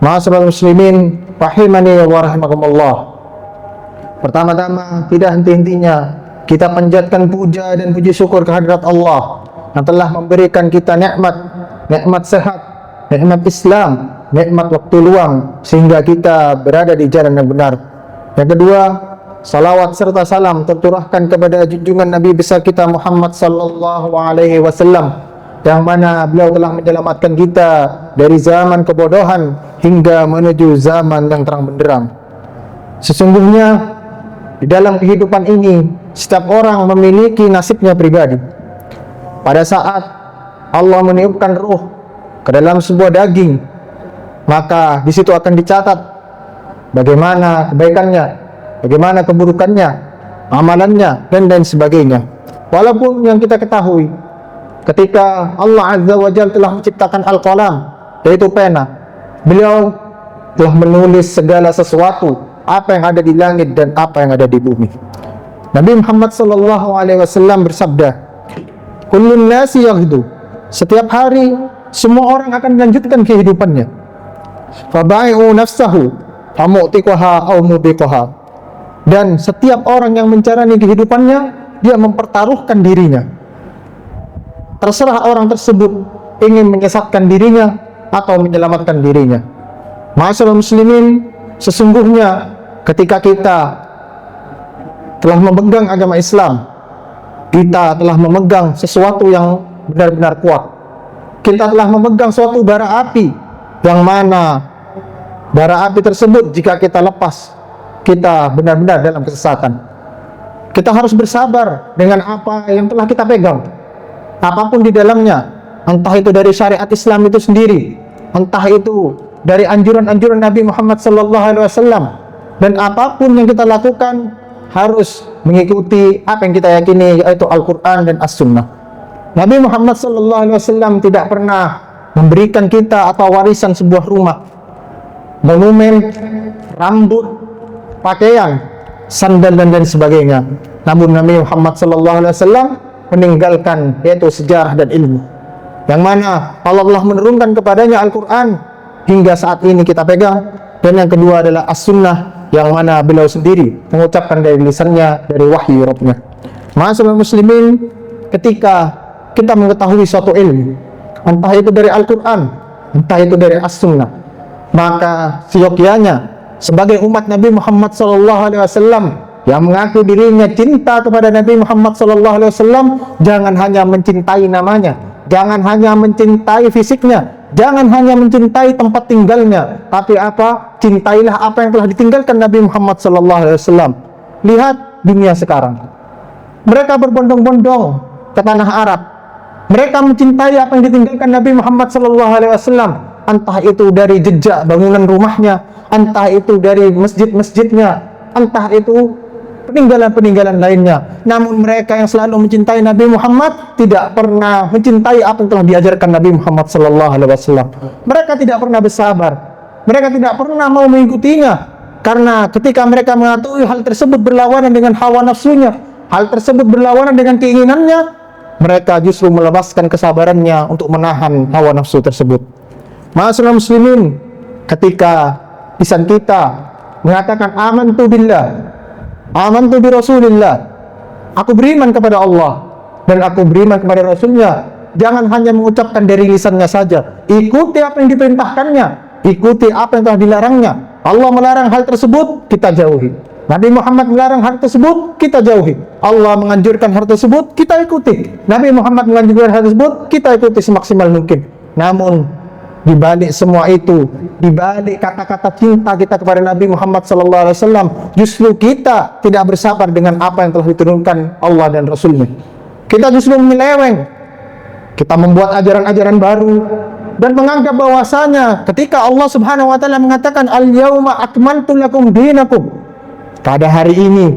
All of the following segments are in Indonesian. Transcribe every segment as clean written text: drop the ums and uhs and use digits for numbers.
Ma'asyiral muslimin rahimani wa rahimakumullah. Pertama-tama, tidak henti-hentinya kita panjatkan puja dan puji syukur kehadirat Allah yang telah memberikan kita nikmat sehat, nikmat Islam, nikmat waktu luang sehingga kita berada di jalan yang benar. Yang kedua, salawat serta salam tercurahkan kepada junjungan Nabi besar kita Muhammad sallallahu alaihi wasallam, yang mana beliau telah menyelamatkan kita dari zaman kebodohan hingga menuju zaman yang terang benderang. Sesungguhnya di dalam kehidupan ini setiap orang memiliki nasibnya pribadi. Pada saat Allah meniupkan ruh ke dalam sebuah daging, maka di situ akan dicatat bagaimana kebaikannya, bagaimana keburukannya, amalannya, dan lain sebagainya. Walaupun yang kita ketahui, ketika Allah Azza wa Jalla telah menciptakan Al-Qalam, yaitu pena, beliau telah menulis segala sesuatu, apa yang ada di langit dan apa yang ada di bumi. Nabi Muhammad sallallahu alaihi wasallam bersabda, "Kullun nasi yaghdu." Setiap hari semua orang akan melanjutkan kehidupannya. "Fabai'u nafsahu famu'tiqaha aw mubiqaha." Dan setiap orang yang menjalani kehidupannya, dia mempertaruhkan dirinya. Terserah orang tersebut ingin menyesatkan dirinya atau menyelamatkan dirinya. Ma'asyiral muslimin, sesungguhnya ketika kita telah memegang agama Islam, kita telah memegang sesuatu yang benar-benar kuat. Kita telah memegang suatu bara api, yang mana bara api tersebut jika kita lepas, kita benar-benar dalam kesesatan. Kita harus bersabar dengan apa yang telah kita pegang, apapun di dalamnya, entah itu dari syariat Islam itu sendiri, entah itu dari anjuran-anjuran Nabi Muhammad SAW, dan apapun yang kita lakukan harus mengikuti apa yang kita yakini, yaitu Al-Quran dan As-Sunnah. Nabi Muhammad SAW tidak pernah memberikan kita atau warisan sebuah rumah, monumen, rambut, pakaian, sandal, dan lain sebagainya. Namun Nabi Muhammad SAW meninggalkan yaitu sejarah dan ilmu, yang mana Allah telah menurunkan kepadanya Al-Quran hingga saat ini kita pegang. Dan yang kedua adalah As-Sunnah, yang mana beliau sendiri mengucapkan dari lisannya, dari wahyu Rabbnya. Ma'asyiral muslimin, ketika kita mengetahui suatu ilmu, entah itu dari Al-Quran, entah itu dari As-Sunnah, maka seyogyanya sebagai umat Nabi Muhammad SAW yang mengaku dirinya cinta kepada Nabi Muhammad SAW, jangan hanya mencintai namanya, jangan hanya mencintai fisiknya, jangan hanya mencintai tempat tinggalnya, tapi apa? Cintailah apa yang telah ditinggalkan Nabi Muhammad SAW. Lihat dunia sekarang, mereka berbondong-bondong ke tanah Arab. Mereka mencintai apa yang ditinggalkan Nabi Muhammad SAW, entah itu dari jejak bangunan rumahnya, entah itu dari masjid-masjidnya, entah itu peninggalan-peninggalan lainnya. Namun mereka yang selalu mencintai Nabi Muhammad tidak pernah mencintai apa yang telah diajarkan Nabi Muhammad SAW. Mereka tidak pernah bersabar, mereka tidak pernah mau mengikutinya, karena ketika mereka mengetahui hal tersebut berlawanan dengan hawa nafsunya, hal tersebut berlawanan dengan keinginannya, mereka justru melepaskan kesabarannya untuk menahan hawa nafsu tersebut. Ma'asyiral muslimin, ketika lisan kita mengatakan amantu billah, amantu bi Rasulillah, aku beriman kepada Allah dan aku beriman kepada Rasulnya, jangan hanya mengucapkan dari lisannya saja. Ikuti apa yang diperintahkannya, ikuti apa yang telah dilarangnya. Allah melarang hal tersebut, kita jauhi. Nabi Muhammad melarang hal tersebut, kita jauhi. Allah menganjurkan hal tersebut, kita ikuti. Nabi Muhammad menganjurkan hal tersebut, kita ikuti semaksimal mungkin. Namun di balik semua itu, di balik kata-kata cinta kita kepada Nabi Muhammad SAW, justru kita tidak bersabar dengan apa yang telah diturunkan Allah dan Rasulnya. Kita justru menyeleweng, kita membuat ajaran-ajaran baru, dan menganggap bahwasanya ketika Allah Subhanahu wa Ta'ala mengatakan al-yauma akmaltu lakum dinakum, pada hari ini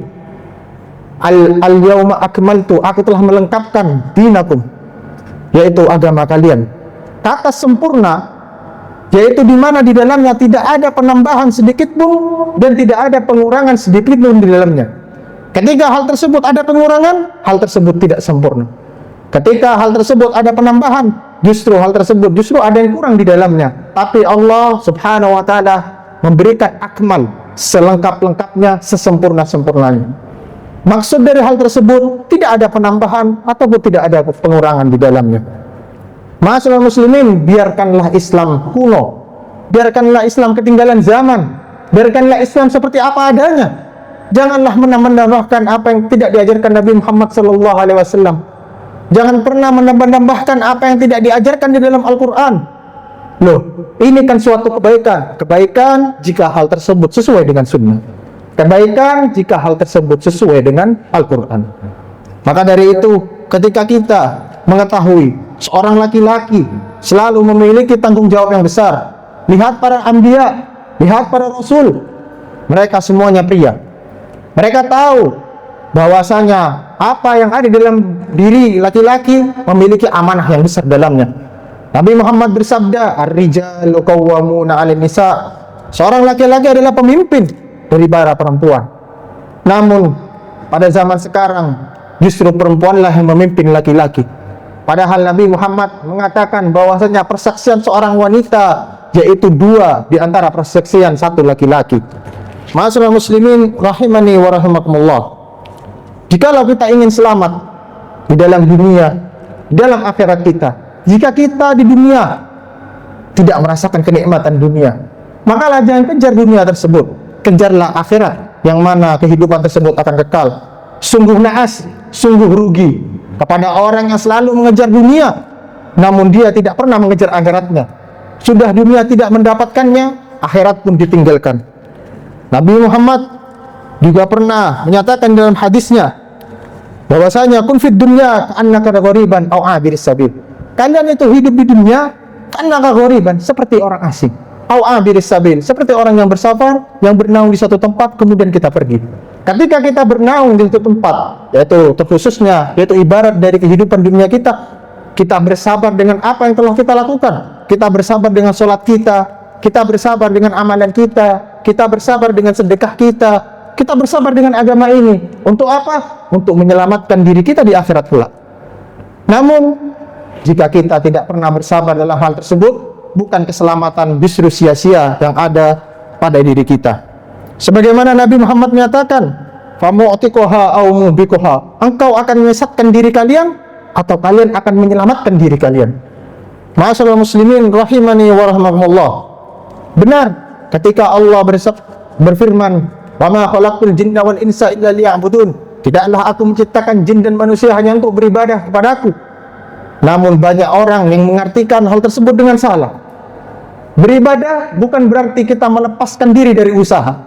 al-yauma akmaltu, aku telah melengkapkan dinakum, yaitu agama kalian. Kata sempurna, yaitu di mana di dalamnya tidak ada penambahan sedikit pun dan tidak ada pengurangan sedikit pun di dalamnya. Ketika hal tersebut ada pengurangan, hal tersebut tidak sempurna. Ketika hal tersebut ada penambahan, justru hal tersebut justru ada yang kurang di dalamnya. Tapi Allah Subhanahu wa taala memberikan akmal, selengkap-lengkapnya, sesempurna-sempurnanya. Maksud dari hal tersebut tidak ada penambahan ataupun tidak ada pengurangan di dalamnya. Ma'asyiral muslimin, biarkanlah Islam kuno, biarkanlah Islam ketinggalan zaman, biarkanlah Islam seperti apa adanya. Janganlah menambah-nambahkan apa yang tidak diajarkan Nabi Muhammad SAW. Jangan pernah menambah-nambahkan apa yang tidak diajarkan di dalam Al-Quran. Loh, ini kan suatu kebaikan. Kebaikan jika hal tersebut sesuai dengan sunnah. Kebaikan jika hal tersebut sesuai dengan Al-Quran. Maka dari itu, ketika kita mengetahui seorang laki-laki selalu memiliki tanggung jawab yang besar, lihat para anbiya, lihat para rasul, mereka semuanya pria. Mereka tahu bahwasanya apa yang ada dalam diri laki-laki memiliki amanah yang besar dalamnya. Nabi Muhammad bersabda, "Ar-rijalu qawwamuna 'alan nisa." Seorang laki-laki adalah pemimpin dari para perempuan. Namun pada zaman sekarang justru perempuanlah yang memimpin laki-laki. Padahal Nabi Muhammad mengatakan bahwasanya persaksian seorang wanita yaitu 2 di antara persaksian satu laki-laki. Ma'asyiral muslimin rahimani wa rahimakumullah. Jikalau kita ingin selamat di dalam dunia, di dalam akhirat kita, jika kita di dunia tidak merasakan kenikmatan dunia, maka jangan kejar dunia tersebut, kejarlah akhirat yang mana kehidupan tersebut akan kekal. Sungguh naas, sungguh rugi kepada orang yang selalu mengejar dunia, namun dia tidak pernah mengejar akhiratnya. Sudah dunia tidak mendapatkannya, akhirat pun ditinggalkan. Nabi Muhammad juga pernah menyatakan dalam hadisnya bahwasanya kun fid dunya ka'annaka ghariban aw 'abiris sabil. Kalian itu hidup di dunia ka'annaka ghariban, seperti orang asing, aw 'abiris sabil, seperti orang yang bersafar, yang bernaung di suatu tempat kemudian kita pergi. Ketika kita bernaung di suatu tempat, yaitu terkhususnya yaitu ibarat dari kehidupan dunia kita, kita bersabar dengan apa yang telah kita lakukan. Kita bersabar dengan sholat kita bersabar dengan amalan kita bersabar dengan sedekah kita bersabar dengan agama ini. Untuk apa? Untuk menyelamatkan diri kita di akhirat pula. Namun, jika kita tidak pernah bersabar dalam hal tersebut, bukan keselamatan, justru sia-sia yang ada pada diri kita. Sebagaimana Nabi Muhammad menyatakan, famu'tiquha aw mubiquha, engkau akan menyesatkan diri kalian atau kalian akan menyelamatkan diri kalian. Ma'asyiral muslimin rahimani wa rahimakumullah. Benar ketika Allah berfirman, "Wa ma khalaqtul jinna wal insa illa liya'budun." Tidaklah aku menciptakan jin dan manusia hanya untuk beribadah kepadaku. Namun banyak orang yang mengartikan hal tersebut dengan salah. Beribadah bukan berarti kita melepaskan diri dari usaha.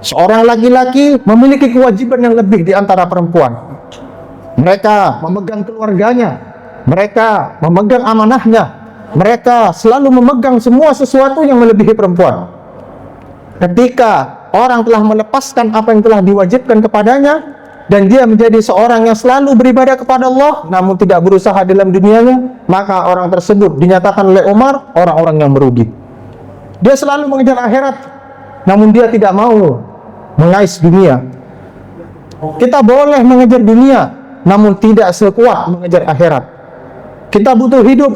Seorang laki-laki memiliki kewajiban yang lebih di antara perempuan. Mereka memegang keluarganya, mereka memegang amanahnya, mereka selalu memegang semua sesuatu yang melebihi perempuan. Ketika orang telah melepaskan apa yang telah diwajibkan kepadanya dan dia menjadi seorang yang selalu beribadah kepada Allah namun tidak berusaha dalam dunianya, maka orang tersebut dinyatakan oleh Umar orang-orang yang merugi. Dia selalu mengejar akhirat namun dia tidak mau mengais dunia. Kita boleh mengejar dunia namun tidak sekuat mengejar akhirat. Kita butuh hidup,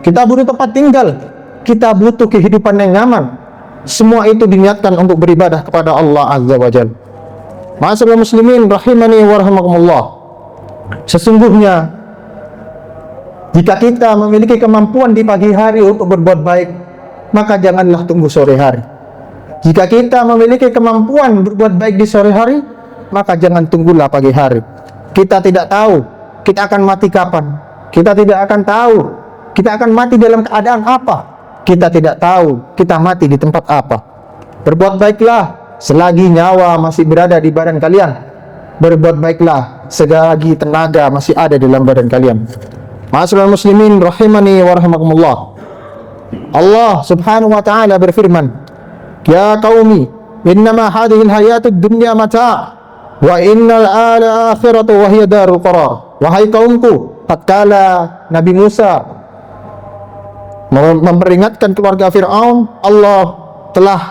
kita butuh tempat tinggal, kita butuh kehidupan yang nyaman. Semua itu diniatkan untuk beribadah kepada Allah Azza wa Jalla. Ma'asyiral muslimin rahimani wa rahimakumullah. Sesungguhnya jika kita memiliki kemampuan di pagi hari untuk berbuat baik, maka janganlah tunggu sore hari. Jika kita memiliki kemampuan berbuat baik di sore hari, maka jangan tunggulah pagi hari. Kita tidak tahu kita akan mati kapan. Kita tidak akan tahu kita akan mati dalam keadaan apa. Kita tidak tahu kita mati di tempat apa. Berbuat baiklah selagi nyawa masih berada di badan kalian. Berbuat baiklah selagi tenaga masih ada dalam badan kalian. Ma'asyiral muslimin rahimani wa rahimakumullah. Allah Subhanahu wa ta'ala berfirman, "Ya qaumi, innama hadhil hayatud dunya mata' wa innal akhiratu wa hiya darul qarar." Wahai kaumku, tatkala Nabi Musa memperingatkan keluarga Fir'aun, Allah telah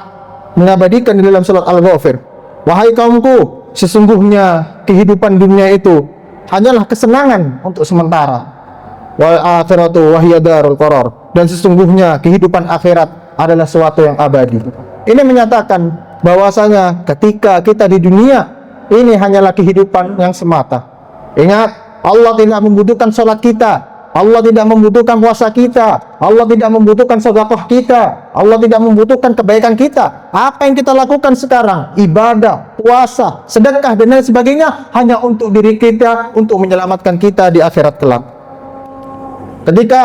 mengabadikan di dalam surat Al-Ghafir, "Wahai kaumku, sesungguhnya kehidupan dunia itu hanyalah kesenangan untuk sementara. wal akhiratu wahiya darul qarar. Dan sesungguhnya kehidupan akhirat adalah sesuatu yang abadi. Ini menyatakan bahwasanya ketika kita di dunia ini hanyalah kehidupan yang semata. Ingat, Allah tidak membutuhkan salat kita, Allah tidak membutuhkan puasa kita, Allah tidak membutuhkan sedekah kita, Allah tidak membutuhkan kebaikan kita. Apa yang kita lakukan sekarang, ibadah, puasa, sedekah dan lain sebagainya, hanya untuk diri kita, untuk menyelamatkan kita di akhirat kelak. Ketika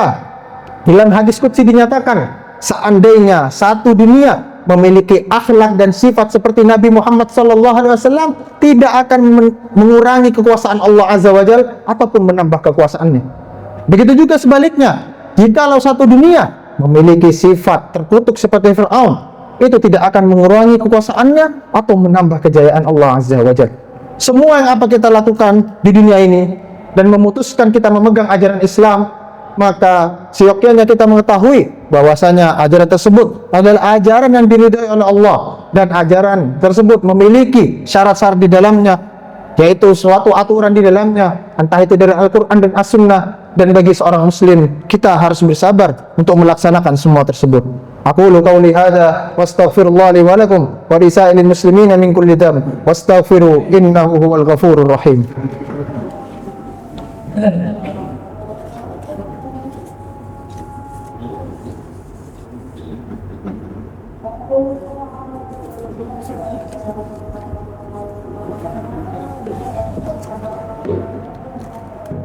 dalam hadis qudsi dinyatakan, seandainya satu dunia memiliki akhlak dan sifat seperti Nabi Muhammad SAW, tidak akan mengurangi kekuasaan Allah Azza wa Jalla ataupun menambah kekuasaannya. Begitu juga sebaliknya, jikalau satu dunia memiliki sifat terkutuk seperti Fir'aun, itu tidak akan mengurangi kekuasaannya atau menambah kejayaan Allah Azza wa Jalla. Semua yang apa kita lakukan di dunia ini dan memutuskan kita memegang ajaran Islam, maka seyogyanya kita mengetahui bahwasanya ajaran tersebut adalah ajaran yang diridhai oleh Allah, dan ajaran tersebut memiliki syarat-syarat di dalamnya, yaitu suatu aturan di dalamnya, entah itu dari Al-Quran dan As-Sunnah. Dan bagi seorang muslim, kita harus bersabar untuk melaksanakan semua tersebut. Aqulu qawli hadza wastaghfirullah li wa lakum wa lisa'ilil muslimina min kulli dhanb wastaghfiru innahu huwal ghafurur rahim.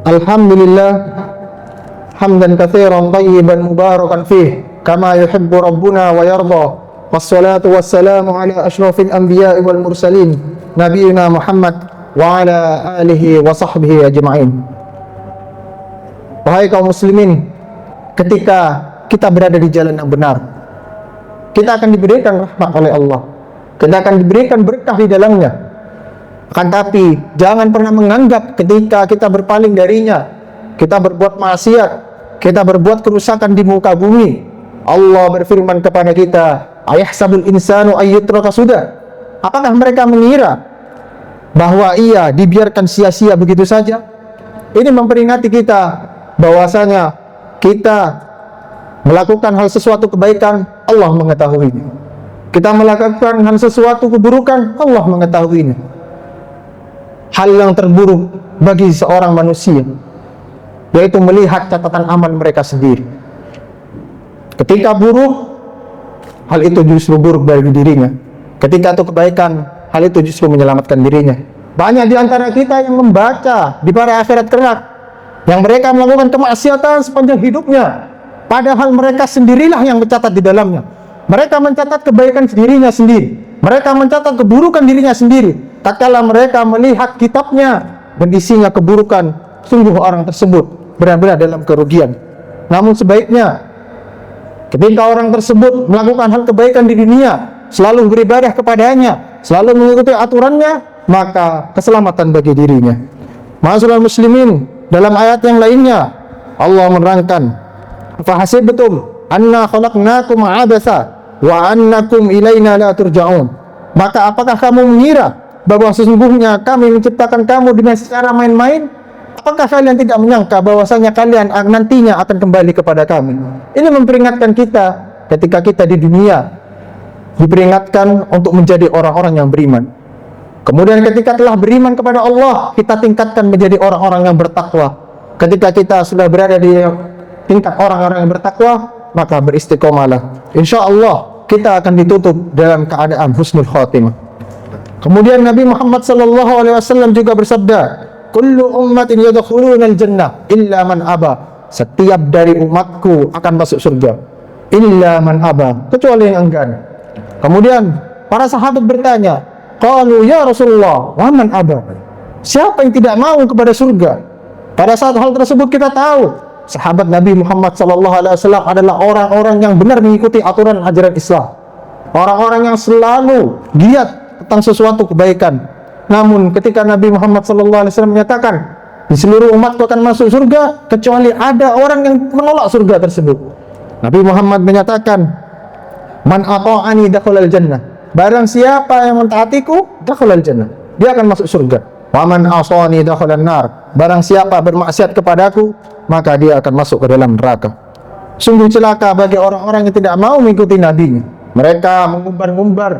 Alhamdulillah hamdan katsiran thayyiban mubarakan fih kama yuhibbu rabbuna wa yarda. Wassalatu wassalamu ala asyrafil anbiya'i wal mursalin nabiyina Muhammad wa ala alihi wa sahbihi ajma'in. Wahai kaum muslimin, ketika kita berada di jalan yang benar, kita akan diberikan rahmat oleh Allah, kita akan diberikan berkah di dalamnya. Akan tapi jangan pernah menganggap ketika kita berpaling darinya, kita berbuat maksiat, kita berbuat kerusakan di muka bumi, Allah berfirman kepada kita, ayahsabul insanu ayyutraka sudah. Apakah mereka mengira bahwa ia dibiarkan sia-sia begitu saja? Ini memperingati kita bahwasanya kita melakukan hal sesuatu kebaikan, Allah mengetahuinya. Kita melakukan hal sesuatu keburukan, Allah mengetahuinya. Hal yang terburuk bagi seorang manusia yaitu melihat catatan amal mereka sendiri. Ketika buruk, hal itu justru buruk bagi dirinya. Ketika itu kebaikan, hal itu justru menyelamatkan dirinya. Banyak di antara kita yang membaca di para akhirat kelak yang mereka melakukan kemaksiatan sepanjang hidupnya, padahal mereka sendirilah yang mencatat di dalamnya. Mereka mencatat kebaikan dirinya sendiri, mereka mencatat keburukan dirinya sendiri. Tatkala mereka melihat kitabnya dan isinya keburukan, sungguh orang tersebut benar-benar dalam kerugian. Namun sebaiknya ketika orang tersebut melakukan hal kebaikan di dunia, selalu beribadah kepadanya, selalu mengikuti aturannya, maka keselamatan bagi dirinya. Ma'asyiral muslimin, dalam ayat yang lainnya Allah menerangkan, fahasibtum anna khalaqnakum abasa wa annakum ilaina la turja'un. Maka apakah kamu mengira bahwa sesungguhnya kami menciptakan kamu dengan secara main-main? Apakah kalian tidak menyangka bahwasanya kalian nantinya akan kembali kepada kami? Ini memperingatkan kita ketika kita di dunia diperingatkan untuk menjadi orang-orang yang beriman. Kemudian ketika telah beriman kepada Allah, kita tingkatkan menjadi orang-orang yang bertakwa. Ketika kita sudah berada di tingkat orang-orang yang bertakwa, maka beristiqomalah. Insya Allah kita akan ditutup dalam keadaan husnul khotimah. Kemudian Nabi Muhammad SAW juga bersabda, kullu ummatin yadkhulunal jannah illa man aba. Setiap dari umatku akan masuk surga illa man aba, kecuali yang enggan. Kemudian para sahabat bertanya, qalu ya Rasulullah wa man aba? Siapa yang tidak mau kepada surga? Pada saat hal tersebut kita tahu sahabat Nabi Muhammad SAW adalah orang-orang yang benar mengikuti aturan ajaran Islam, orang-orang yang selalu giat tentang sesuatu kebaikan. Namun ketika Nabi Muhammad SAW menyatakan di seluruh umatku akan masuk surga kecuali ada orang yang menolak surga tersebut, Nabi Muhammad menyatakan, man ata'ani dakhalal jannah. Barang siapa yang mentaatiku, dakhalal jannah, dia akan masuk surga. Wa man asani dakhalan nar. Barang siapa bermaksiat kepadaku, maka dia akan masuk ke dalam neraka. Sungguh celaka bagi orang-orang yang tidak mau mengikuti nabinya. Mereka mengumbar-ngumbar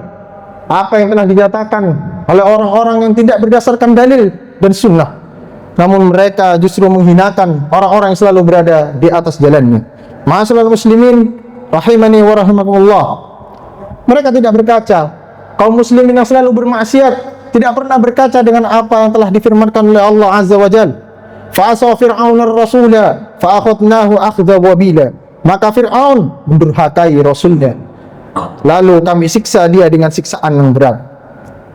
apa yang telah dinyatakan oleh orang-orang yang tidak berdasarkan dalil dan sunnah. Namun mereka justru menghinakan orang-orang yang selalu berada di atas jalannya. Ma'asyiral muslimin rahimani wa rahimakumullah. Mereka tidak berkaca. Kaum muslimin yang selalu bermaksiat tidak pernah berkaca dengan apa yang telah difirmankan oleh Allah Azza wa Jalla. Fa'asa Fir'aun ar-rasula fa'akhadnahu akhdha wabila. Maka Fir'aun mendurhakai Rasulnya, lalu kami siksa dia dengan siksaan yang berat.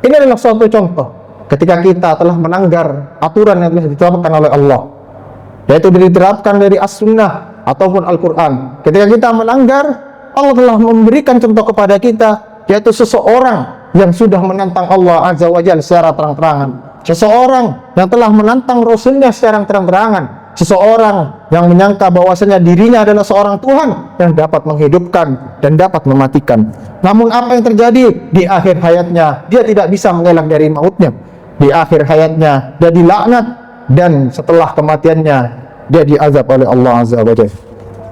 Ini adalah suatu contoh ketika kita telah melanggar aturan yang telah ditetapkan oleh Allah, yaitu diterapkan dari As-Sunnah ataupun Al-Quran. Ketika kita melanggar, Allah telah memberikan contoh kepada kita, yaitu seseorang yang sudah menantang Allah Azza wa Jalla secara terang-terangan, seseorang yang telah menantang Rasulnya secara terang-terangan, seseorang yang menyangka bahwasanya dirinya adalah seorang Tuhan yang dapat menghidupkan dan dapat mematikan. Namun apa yang terjadi di akhir hayatnya? Dia tidak bisa mengelak dari mautnya. Di akhir hayatnya dia dilaknat, dan setelah kematiannya dia diazab oleh Allah Azza wa Jalla.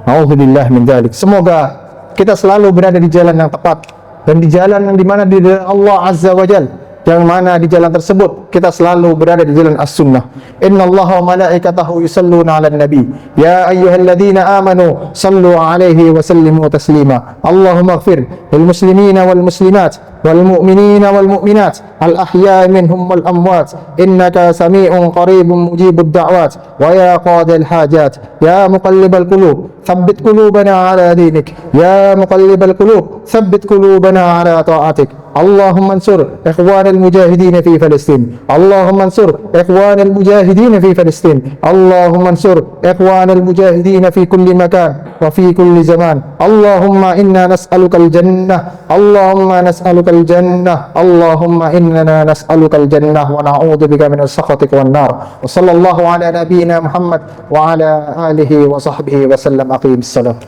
A'udzubillah min dzalik. Semoga kita selalu berada di jalan yang tepat, dan di jalan yang dimana di Allah Azza wa Jalla, yang mana di jalan tersebut kita selalu berada di jalan As-Sunnah. Innallaha wa malaikatahu yusalluna 'alan nabi ya ayyuhalladzina amanu sallu 'alaihi wa sallimu taslima. Allahumma ighfir lil muslimina wal muslimat wal mu'minina wal mu'minat al ahya'i minhum wal amwat innaka sami'un qaribun mujibud da'wat wa ya qadil hajat ya muqallibal qulub thabbit qulubana 'ala dinik ya muqallibal qulub thabbit qulubana 'ala ta'atik. اللهم انصر إخوان المجاهدين في فلسطين. اللهم انصر إخوان المجاهدين في فلسطين. اللهم انصر إخوان المجاهدين في كل مكان وفي كل زمان. اللهم إنا نسألك الجنة. اللهم نسألك الجنة. اللهم إننا نسألك الجنة ونعوذ بك من سخطك والنار. وصلى الله على نبينا محمد وعلى آله وصحبه وسلم. أقيم الصلاة.